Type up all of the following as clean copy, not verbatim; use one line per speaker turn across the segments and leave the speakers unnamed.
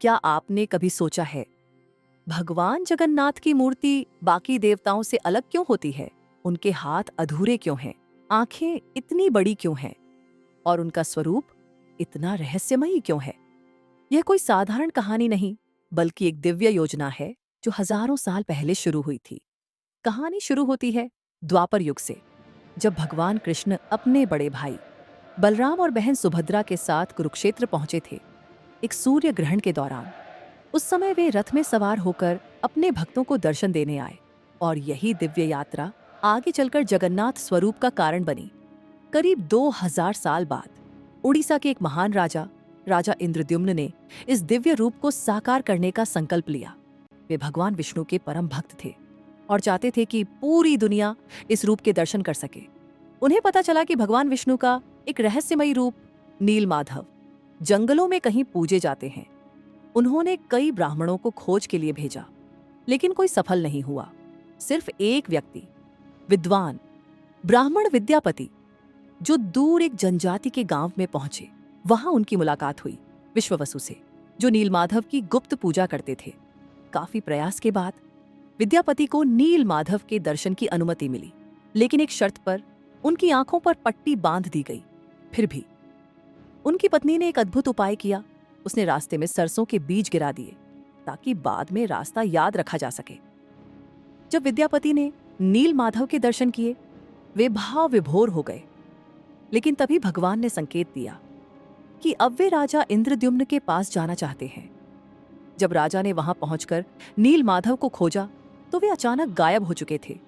क्या आपने कभी सोचा है, भगवान जगन्नाथ की मूर्ति बाकी देवताओं से अलग क्यों होती है? उनके हाथ अधूरे क्यों हैं? आंखें इतनी बड़ी क्यों हैं? और उनका स्वरूप इतना रहस्यमयी क्यों है? यह कोई साधारण कहानी नहीं, बल्कि एक दिव्य योजना है जो हजारों साल पहले शुरू हुई थी। कहानी शुरू होती है द्वापर युग से, जब भगवान कृष्ण अपने बड़े भाई बलराम और बहन सुभद्रा के साथ कुरुक्षेत्र पहुंचे थे, एक सूर्य ग्रहण के दौरान। उस समय वे रथ में सवार होकर अपने भक्तों को दर्शन देने आए, और यही दिव्य यात्रा आगे चलकर जगन्नाथ स्वरूप का कारण बनी। करीब 2000 साल बाद उड़ीसा के एक महान राजा, राजा इंद्रद्युम्न ने इस दिव्य रूप को साकार करने का संकल्प लिया। वे भगवान विष्णु के परम भक्त थे और चाहते थे कि पूरी दुनिया इस रूप के दर्शन कर सके। उन्हें पता चला कि भगवान विष्णु का एक रहस्यमयी रूप नीलमाधव जंगलों में कहीं पूजे जाते हैं। उन्होंने कई ब्राह्मणों को खोज के लिए भेजा, लेकिन कोई सफल नहीं हुआ। सिर्फ एक व्यक्ति, विद्वान ब्राह्मण विद्यापति, जो दूर एक जनजाति के गांव में पहुंचे, वहां उनकी मुलाकात हुई विश्ववसु से, जो नीलमाधव की गुप्त पूजा करते थे। काफी प्रयास के बाद विद्यापति को नीलमाधव के दर्शन की अनुमति मिली, लेकिन एक शर्त पर। उनकी आंखों पर पट्टी बांध दी गई। फिर भी उनकी पत्नी ने एक अद्भुत उपाय किया। उसने रास्ते में सरसों के बीज गिरा दिए, ताकि बाद में रास्ता याद रखा जा सके। जब विद्यापति ने नीलमाधव के दर्शन किए, वे भाव विभोर हो गए। लेकिन तभी भगवान ने संकेत दिया कि अब वे राजा इंद्रद्युम्न के पास जाना चाहते हैं। जब राजा ने वहां पहुंचकर नीलमाधव को खोजा, तो वे अचानक गायब हो चुके थे।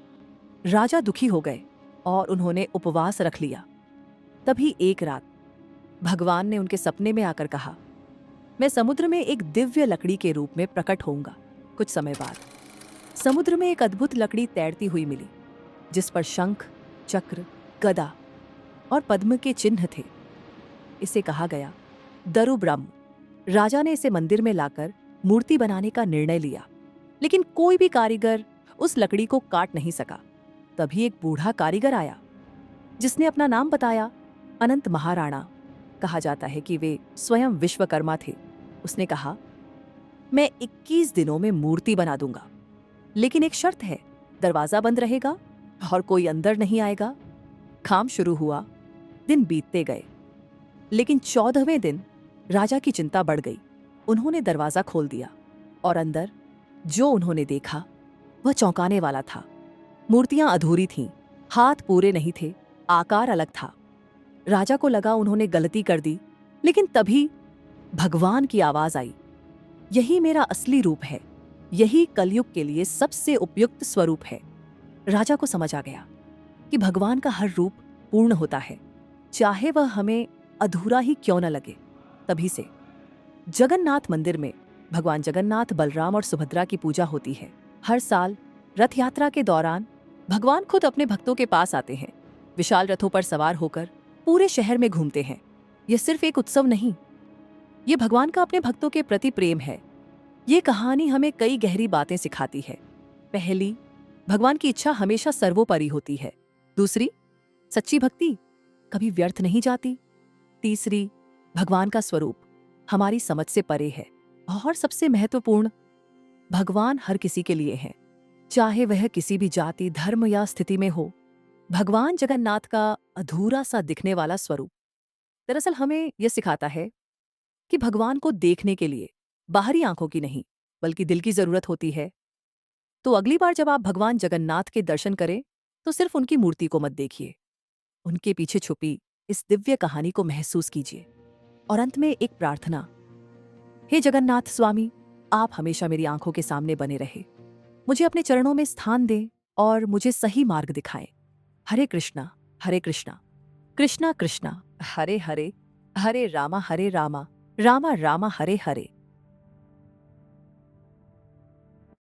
राजा दुखी हो गए और उन्होंने उपवास रख लिया। तभी एक रात भगवान ने उनके सपने में आकर कहा, मैं समुद्र में एक दिव्य लकड़ी के रूप में प्रकट होऊंगा। कुछ समय बाद समुद्र में एक अद्भुत लकड़ी तैरती हुई मिली, जिस पर शंख, चक्र, गदा और पद्म के चिन्ह थे। इसे कहा गया दरु ब्रह्म। राजा ने इसे मंदिर में लाकर मूर्ति बनाने का निर्णय लिया, लेकिन कोई भी कारीगर उस लकड़ी को काट नहीं सका। तभी एक बूढ़ा कारीगर आया, जिसने अपना नाम बताया अनंत महाराणा। कहा जाता है कि वे स्वयं विश्वकर्मा थे। उसने कहा, मैं 21 दिनों में मूर्ति बना दूंगा, लेकिन एक शर्त है, दरवाजा बंद रहेगा और कोई अंदर नहीं आएगा। काम शुरू हुआ। दिन बीतते गए, लेकिन 14वें दिन राजा की चिंता बढ़ गई। उन्होंने दरवाजा खोल दिया और अंदर जो उन्होंने देखा वह चौंकाने वाला था। मूर्तियां अधूरी थीं, हाथ पूरे नहीं थे, आकार अलग था। राजा को लगा उन्होंने गलती कर दी, लेकिन तभी भगवान की आवाज आई, यही मेरा असली रूप है, यही कलयुग के लिए सबसे उपयुक्त स्वरूप है। राजा को समझ आ गया कि भगवान का हर रूप पूर्ण होता है, चाहे वह हमें अधूरा ही क्यों न लगे। तभी से जगन्नाथ मंदिर में भगवान जगन्नाथ, बलराम और सुभद्रा की पूजा होती है। हर साल रथ यात्रा के दौरान भगवान खुद अपने भक्तों के पास आते हैं। विशाल रथों पर सवार होकर पूरे शहर में घूमते हैं। यह सिर्फ एक उत्सव नहीं, ये भगवान का अपने भक्तों के प्रति प्रेम है। ये कहानी हमें कई गहरी बातें सिखाती है। पहली, भगवान की इच्छा हमेशा सर्वोपरि होती है। दूसरी, सच्ची भक्ति कभी व्यर्थ नहीं जाती। तीसरी, भगवान का स्वरूप हमारी समझ से परे है। और सबसे महत्वपूर्ण, भगवान हर किसी के लिए है, चाहे वह किसी भी जाति, धर्म या स्थिति में हो। भगवान जगन्नाथ का अधूरा सा दिखने वाला स्वरूप दरअसल हमें यह सिखाता है कि भगवान को देखने के लिए बाहरी आंखों की नहीं, बल्कि दिल की जरूरत होती है। तो अगली बार जब आप भगवान जगन्नाथ के दर्शन करें, तो सिर्फ उनकी मूर्ति को मत देखिए, उनके पीछे छुपी इस दिव्य कहानी को महसूस कीजिए। और अंत में एक प्रार्थना, हे जगन्नाथ स्वामी, आप हमेशा मेरी आंखों के सामने बने रहे, मुझे अपने चरणों में स्थान दें और मुझे सही मार्ग दिखाएं। हरे कृष्णा, कृष्णा कृष्णा, हरे हरे, हरे रामा रामा रामा हरे हरे।